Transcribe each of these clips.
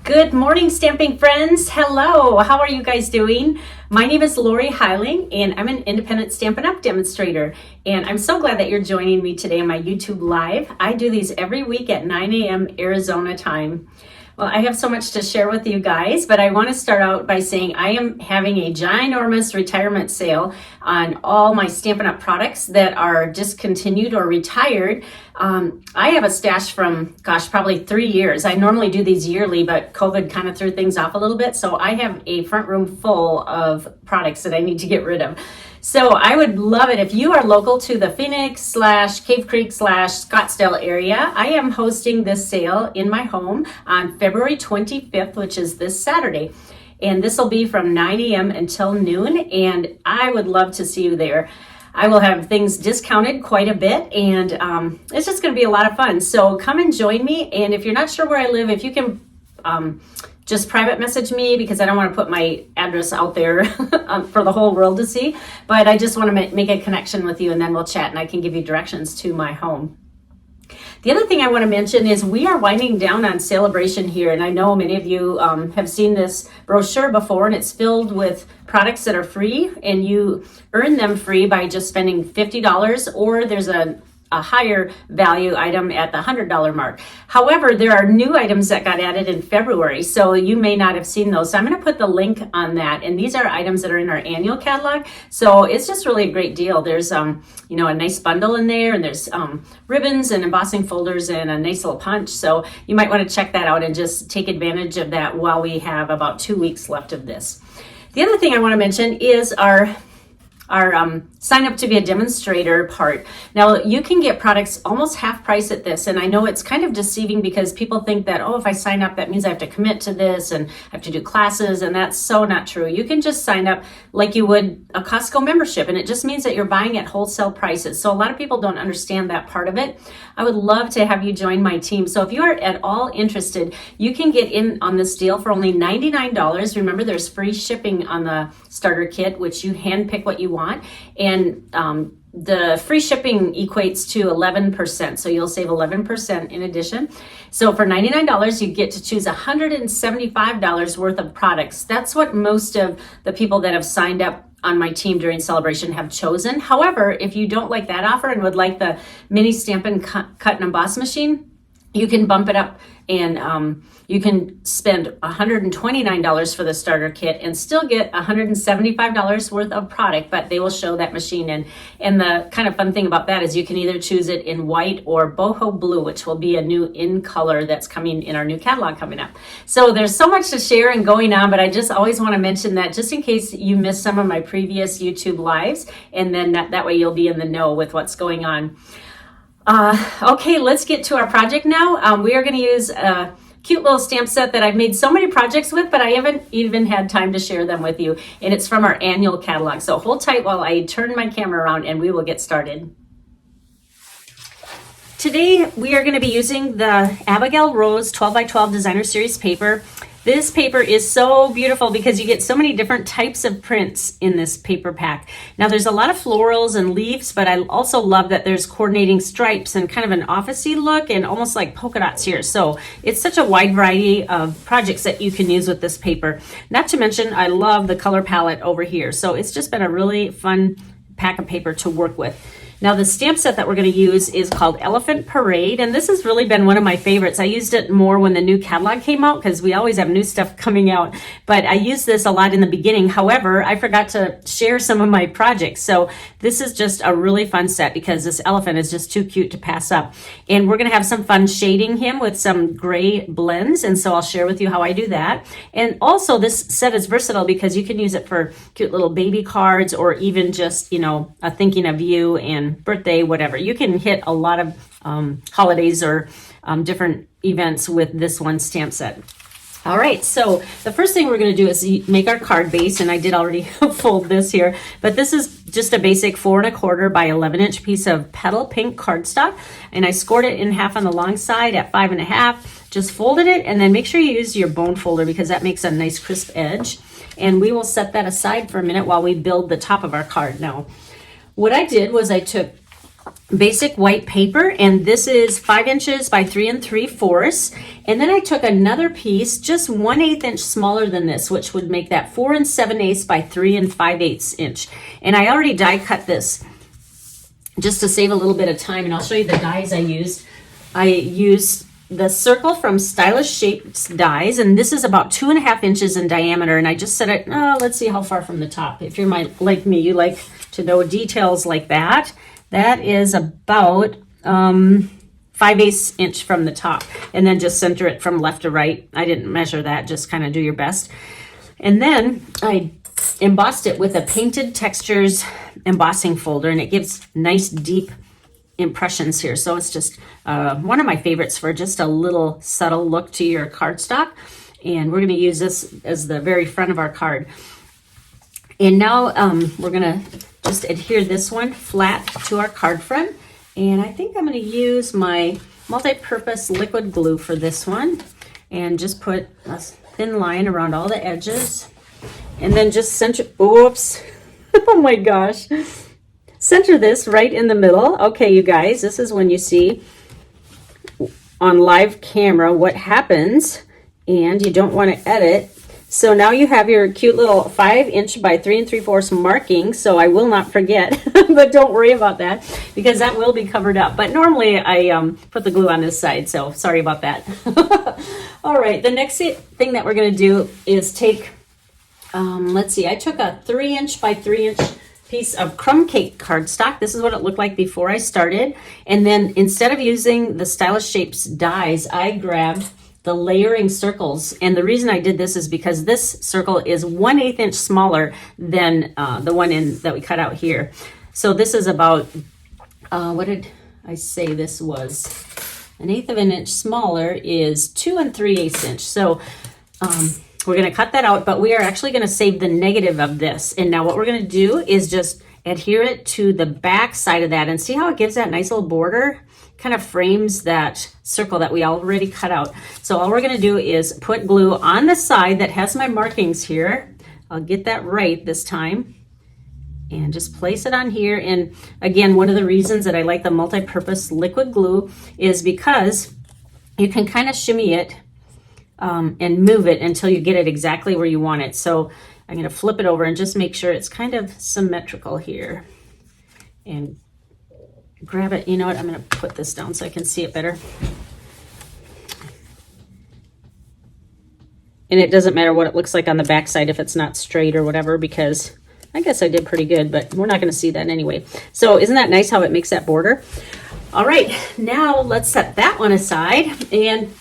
Good morning, stamping friends. Hello, how are you guys doing? My name is Lorri Heiling, and I'm an independent Stampin' Up! Demonstrator. And I'm so glad that you're joining me today on my YouTube Live. I do these every week at 9 a.m. Arizona time. Well, I have so much to share with you guys, but I want to start out by saying I am having a ginormous retirement sale on all my Stampin' Up! Products that are discontinued or retired. I have a stash from, probably 3 years. I normally do these yearly, but COVID kind of threw things off a little bit. So I have a front room full of products that I need to get rid of. So I would love it if you are local to the Phoenix / Cave Creek / Scottsdale area. I am hosting this sale in my home on February 25th, which is this Saturday. And this will be from 9 a.m. until noon. And I would love to see you there. I will have things discounted quite a bit, and it's just going to be a lot of fun. So come and join me. And if you're not sure where I live, if you can just private message me, because I don't want to put my address out there for the whole world to see. But I just want to make a connection with you, and then we'll chat, and I can give you directions to my home. The other thing I want to mention is we are winding down on celebration here, and I know many of you have seen this brochure before, and it's filled with products that are free, and you earn them free by just spending $50, or there's a higher value item at the $100 mark. However, there are new items that got added in February, so you may not have seen those. So I'm going to put the link on that, and these are items that are in our annual catalog. So it's just really a great deal. There's a nice bundle in there, and there's ribbons and embossing folders and a nice little punch. So you might want to check that out and just take advantage of that while we have about 2 weeks left of this. The other thing I want to mention is our sign up to be a demonstrator part. Now you can get products almost half price at this, and I know it's kind of deceiving because people think that, oh, if I sign up that means I have to commit to this and I have to do classes, and that's so not true. You can just sign up like you would a Costco membership, and it just means that you're buying at wholesale prices. So a lot of people don't understand that part of it. I would love to have you join my team. So if you are at all interested, you can get in on this deal for only $99. Remember, there's free shipping on the starter kit, which you handpick what you want, and the free shipping equates to 11%, so you'll save 11% in addition. So for $99, you get to choose $175 worth of products. That's what most of the people that have signed up on my team during celebration have chosen. However, if you don't like that offer and would like the mini Stampin' cut and emboss machine, you can bump it up, and you can spend $129 for the starter kit and still get $175 worth of product, but they will show that machine in. And the kind of fun thing about that is you can either choose it in white or boho blue, which will be a new in color that's coming in our new catalog coming up. So there's so much to share and going on, but I just always want to mention that just in case you missed some of my previous YouTube lives, and then that way you'll be in the know with what's going on. Okay, let's get to our project now. We are going to use a cute little stamp set that I've made so many projects with, but I haven't even had time to share them with you. And it's from our annual catalog. So hold tight while I turn my camera around and we will get started. Today, we are going to be using the Abigail Rose 12x12 Designer Series paper. This paper is so beautiful because you get so many different types of prints in this paper pack. Now there's a lot of florals and leaves, but I also love that there's coordinating stripes and kind of an office-y look and almost like polka dots here. So it's such a wide variety of projects that you can use with this paper. Not to mention, I love the color palette over here. So it's just been a really fun pack of paper to work with. Now the stamp set that we're going to use is called Elephant Parade, and this has really been one of my favorites. I used it more when the new catalog came out because we always have new stuff coming out, but I used this a lot in the beginning. However, I forgot to share some of my projects, so this is just a really fun set because this elephant is just too cute to pass up. And we're going to have some fun shading him with some gray blends, and so I'll share with you how I do that. And also this set is versatile because you can use it for cute little baby cards or even just, a thinking of you and birthday, whatever. You can hit a lot of holidays or different events with this one stamp set. All right, so the first thing we're going to do is make our card base, and I did already fold this here, but this is just a basic 4 1/4 by 11 inch piece of petal pink cardstock, and I scored it in half on the long side at 5 1/2. Just folded it, and then make sure you use your bone folder because that makes a nice crisp edge. And we will set that aside for a minute while we build the top of our card. Now, what I did was I took basic white paper, and this is 5 inches by 3 3/4. And then I took another piece just 1/8 inch smaller than this, which would make that 4 7/8 by 3 5/8 inch. And I already die cut this just to save a little bit of time, and I'll show you the dies I used. I used the circle from Stylish Shapes dies, and this is about 2.5 inches in diameter, and I just set it, let's see how far from the top. If you're like me, you like to know details like that. That is about 5/8 inch from the top, and then just center it from left to right. I didn't measure that, just kind of do your best. And then I embossed it with a Painted Textures embossing folder, and it gives nice deep impressions here. So it's just one of my favorites for just a little subtle look to your cardstock. And we're going to use this as the very front of our card. And now we're going to just adhere this one flat to our card front. And I think I'm going to use my multi-purpose liquid glue for this one. And just put a thin line around all the edges. And then just center, oops, oh my gosh. Center this right in the middle. Okay, you guys, this is when you see on live camera what happens, and you don't want to edit. So now you have your cute little 5 inch by 3 3/4 marking. So I will not forget, but don't worry about that because that will be covered up. But normally I put the glue on this side, so sorry about that. All right, the next thing that we're going to do is take, let's see, I took a 3 inch by 3 inch piece of crumb cake cardstock. This is what it looked like before I started. And then instead of using the Stylish Shapes dies, I grabbed the layering circles. And the reason I did this is because this circle is 1/8 inch smaller than the one that we cut out here. So this is about, what did I say this was? 1/8 of an inch smaller is 2 3/8 inch. So we're going to cut that out, but we are actually going to save the negative of this. And now what we're going to do is just adhere it to the back side of that, and see how it gives that nice little border, kind of frames that circle that we already cut out. So all we're going to do is put glue on the side that has my markings here. I'll get that right this time. And just place it on here. And again, one of the reasons that I like the multi-purpose liquid glue is because you can kind of shimmy it and move it until you get it exactly where you want it. So I'm going to flip it over and just make sure it's kind of symmetrical here. And grab it. You know what? I'm going to put this down so I can see it better. And it doesn't matter what it looks like on the back side if it's not straight or whatever, because I guess I did pretty good, but we're not going to see that anyway. So isn't that nice how it makes that border? All right, now let's set that one aside and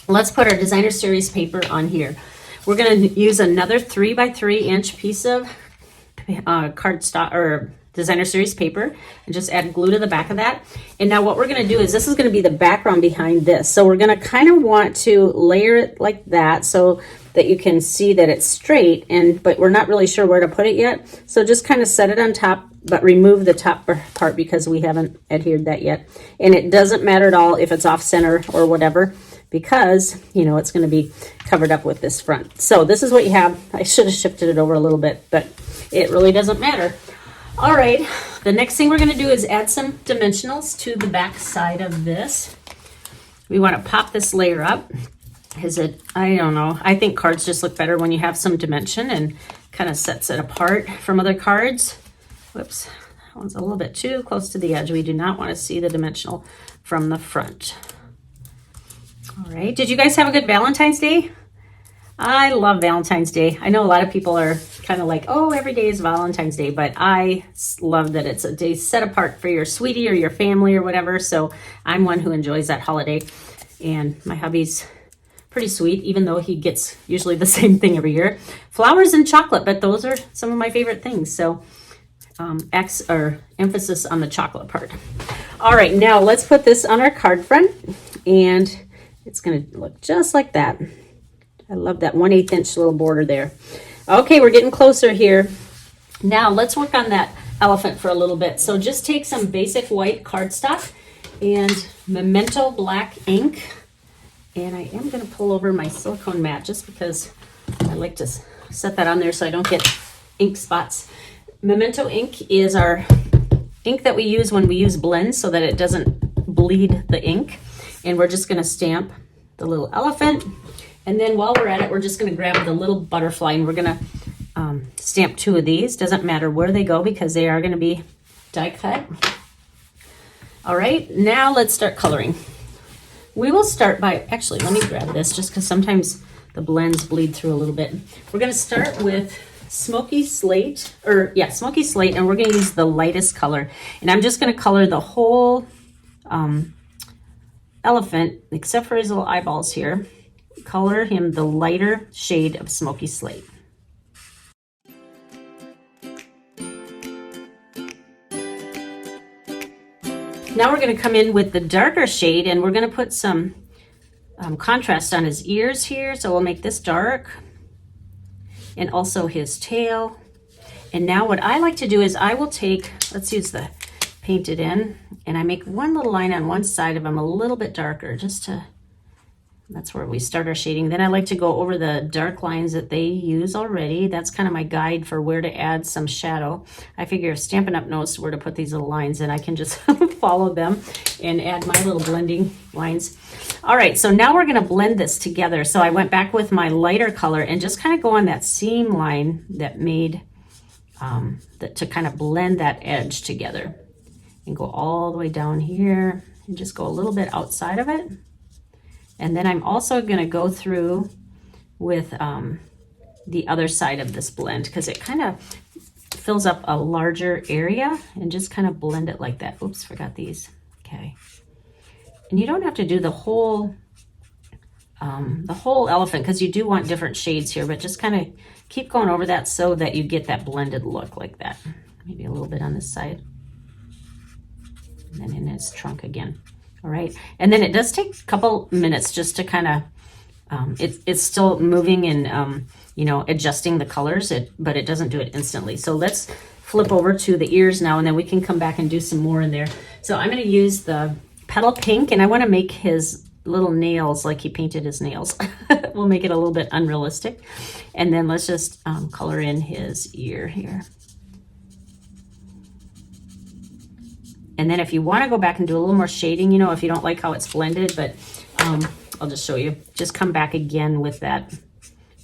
let's put our Designer Series paper on here. We're going to use another 3 by 3 inch piece of cardstock or Designer Series paper and just add glue to the back of that. And now what we're going to do is this is going to be the background behind this. So we're going to kind of want to layer it like that so that you can see that it's straight, but we're not really sure where to put it yet. So just kind of set it on top, but remove the top part because we haven't adhered that yet. And it doesn't matter at all if it's off center or whatever, because you know it's going to be covered up with this front. So this is what you have. I should have shifted it over a little bit, but it really doesn't matter. All right, the next thing we're going to do is add some dimensionals to the back side of this. We want to pop this layer up. I don't know, I think cards just look better when you have some dimension and kind of sets it apart from other cards. Whoops, that one's a little bit too close to the edge. We do not want to see the dimensional from the front. All right, did you guys have a good Valentine's Day? I love Valentine's Day. I know a lot of people are kind of like, oh, every day is Valentine's Day, but I love that it's a day set apart for your sweetie or your family or whatever. So I'm one who enjoys that holiday. And my hubby's pretty sweet, even though he gets usually the same thing every year. Flowers and chocolate, but those are some of my favorite things. So emphasis on the chocolate part. All right, now let's put this on our card front, and it's going to look just like that. I love that 1/8 inch little border there. Okay, we're getting closer here. Now let's work on that elephant for a little bit. So just take some basic white cardstock and Memento black ink. And I am going to pull over my silicone mat just because I like to set that on there so I don't get ink spots. Memento ink is our ink that we use when we use blends so that it doesn't bleed the ink. And we're just gonna stamp the little elephant. And then while we're at it, we're just gonna grab the little butterfly and we're gonna stamp 2 of these. Doesn't matter where they go because they are gonna be die cut. All right, now let's start coloring. We will start by, actually, let me grab this just because sometimes the blends bleed through a little bit. We're gonna start with Smoky Slate, Smoky Slate, and we're gonna use the lightest color. And I'm just gonna color the whole elephant, except for his little eyeballs here. Color him the lighter shade of Smoky Slate. Now we're going to come in with the darker shade and we're going to put some contrast on his ears here. So we'll make this dark and also his tail. And now what I like to do is I will take, let's use the Painted In, and I make one little line on one side of him a little bit darker just to, that's where we start our shading. Then I like to go over the dark lines that they use already. That's kind of my guide for where to add some shadow. I figure if Stampin' Up! Knows where to put these little lines, and I can just follow them and add my little blending lines. All right, so now we're gonna blend this together. So I went back with my lighter color and just kind of go on that seam line that made, to kind of blend that edge together. And go all the way down here and just go a little bit outside of it. And then I'm also going to go through with the other side of this blend because it kind of fills up a larger area, and just kind of blend it like that. Oops, forgot these. Okay. And you don't have to do the whole elephant because you do want different shades here, but just kind of keep going over that so that you get that blended look like that. Maybe a little bit on this side. And then in his trunk again. All right, and then it does take a couple minutes just to kind of, it's still moving and, you know, adjusting the colors, but it doesn't do it instantly. So let's flip over to the ears now, and then we can come back and do some more in there. So I'm going to use the Petal Pink, and I want to make his little nails like he painted his nails. We'll make it a little bit unrealistic. And then let's just color in his ear here. And then if you want to go back and do a little more shading, you know, if you don't like how it's blended, but I'll just show you. Just come back again with that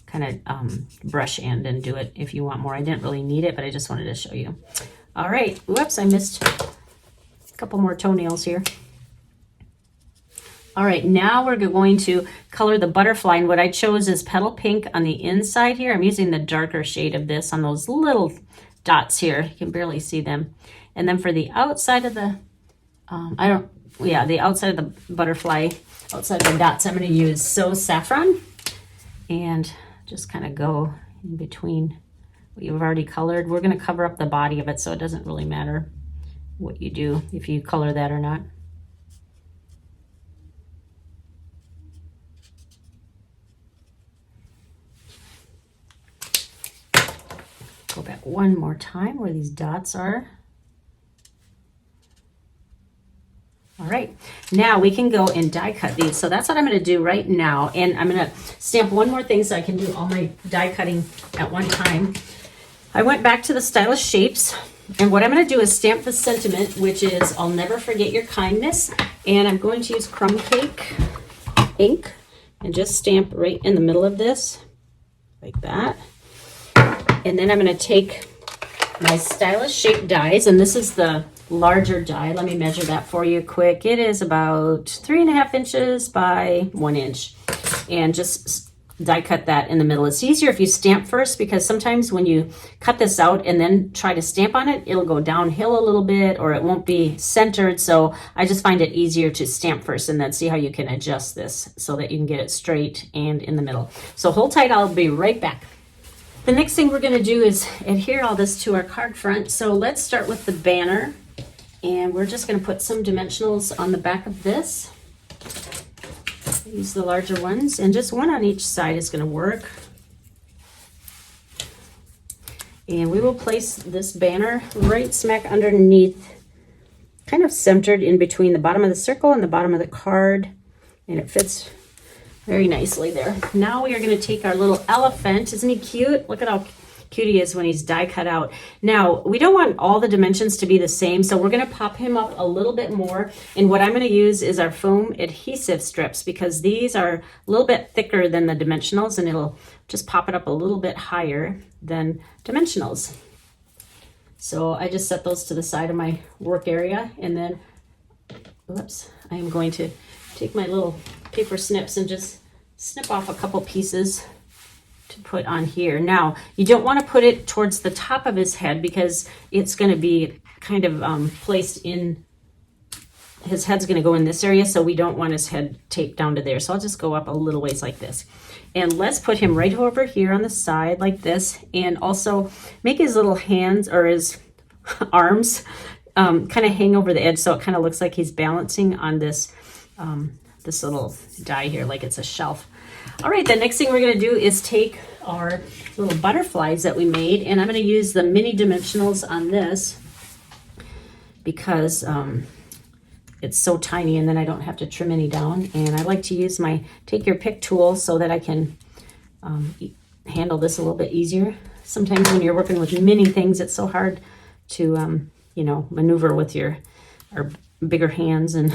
kind of brush end and do it if you want more. I didn't really need it, but I just wanted to show you. All right. Whoops, I missed a couple more toenails here. All right, now we're going to color the butterfly. And what I chose is Petal Pink on the inside here. I'm using the darker shade of this on those little dots here. You can barely see them. And then for the outside of the, the outside of the butterfly, outside of the dots, I'm going to use So Saffron and just kind of go in between what you've already colored. We're going to cover up the body of it, so it doesn't really matter what you do, if you color that or not. Go back one more time where these dots are. All right, now we can go and die cut these. So that's what I'm going to do right now. And I'm going to stamp one more thing so I can do all my die cutting at one time. I went back to the Stylish Shapes. And what I'm going to do is stamp the sentiment, which is I'll never forget your kindness. And I'm going to use Crumb Cake ink and just stamp right in the middle of this like that. And then I'm going to take my Stylish Shape dies, and this is the larger die. Let me measure that for you quick. It is about 3.5 inches by 1 inch, and just die cut that in the middle. It's easier if you stamp first, because sometimes when you cut this out and then try to stamp on it, it'll go downhill a little bit or it won't be centered. So I just find it easier to stamp first and then see how you can adjust this so that you can get it straight and in the middle. So hold tight, I'll be right back. The next thing we're going to do is adhere all this to our card front. So let's start with the banner. And we're just going to put some dimensionals on the back of this. Use the larger ones, and just one on each side is going to work. And we will place this banner right smack underneath, kind of centered in between the bottom of the circle and the bottom of the card. And it fits very nicely there. Now we are going to take our little elephant. Isn't he cute? Look at how cute he is when he's die cut out. Now, we don't want all the dimensions to be the same, so we're gonna pop him up a little bit more. And what I'm gonna use is our foam adhesive strips, because these are a little bit thicker than the dimensionals, and it'll just pop it up a little bit higher than dimensionals. So I just set those to the side of my work area, and then, oops, I am going to take my little paper snips and just snip off a couple pieces to put on here. Now, you don't want to put it towards the top of his head, because it's going to be kind of placed in, his head's going to go in this area, so we don't want his head taped down to there. So I'll just go up a little ways like this. And let's put him right over here on the side like this, and also make his little hands or his arms kind of hang over the edge, so it kind of looks like he's balancing on this this little die here, like it's a shelf. All right, the next thing we're going to do is take our little butterflies that we made, and I'm going to use the mini dimensionals on this because it's so tiny, and then I don't have to trim any down. And I like to use my take your pick tool so that I can handle this a little bit easier. Sometimes when you're working with mini things, it's so hard to you know, maneuver with our bigger hands. And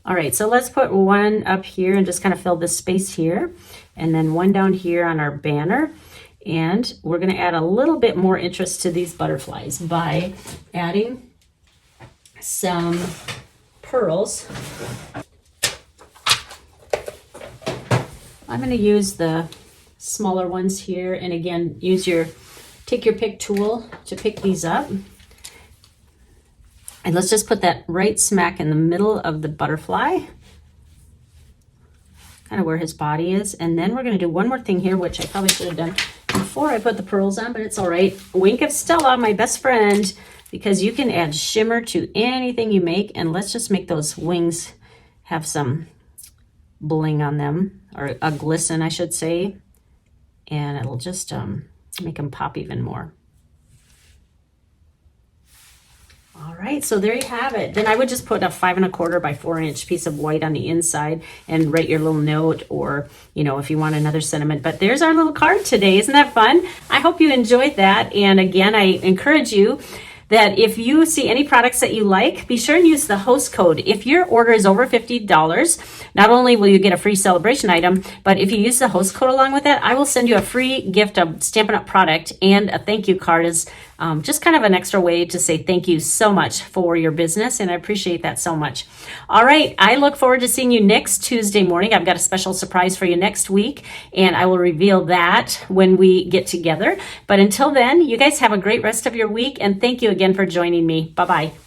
all right, so let's put one up here and just kind of fill this space here, and then one down here on our banner. And we're going to add a little bit more interest to these butterflies by adding some pearls. I'm going to use the smaller ones here, and again, use your take your pick tool to pick these up. And let's just put that right smack in the middle of the butterfly, kind of where his body is. And then we're going to do one more thing here, which I probably should have done before I put the pearls on, but it's all right. Wink of Stella, my best friend, because you can add shimmer to anything you make. And let's just make those wings have some bling on them, or a glisten, I should say. And it'll just make them pop even more. All right, so there you have it. Then I would just put a 5 1/4 by 4 inch piece of white on the inside and write your little note, or, you know, if you want another sentiment. But there's our little card today. Isn't that fun? I hope you enjoyed that. And again, I encourage you that if you see any products that you like, be sure and use the host code. If your order is over $50, not only will you get a free celebration item, but if you use the host code along with it, I will send you a free gift of Stampin' Up! Product and a thank you card as just kind of an extra way to say thank you so much for your business, and I appreciate that so much. All right, I look forward to seeing you next Tuesday morning. I've got a special surprise for you next week, and I will reveal that when we get together. But until then, you guys have a great rest of your week, and thank you again for joining me. Bye-bye.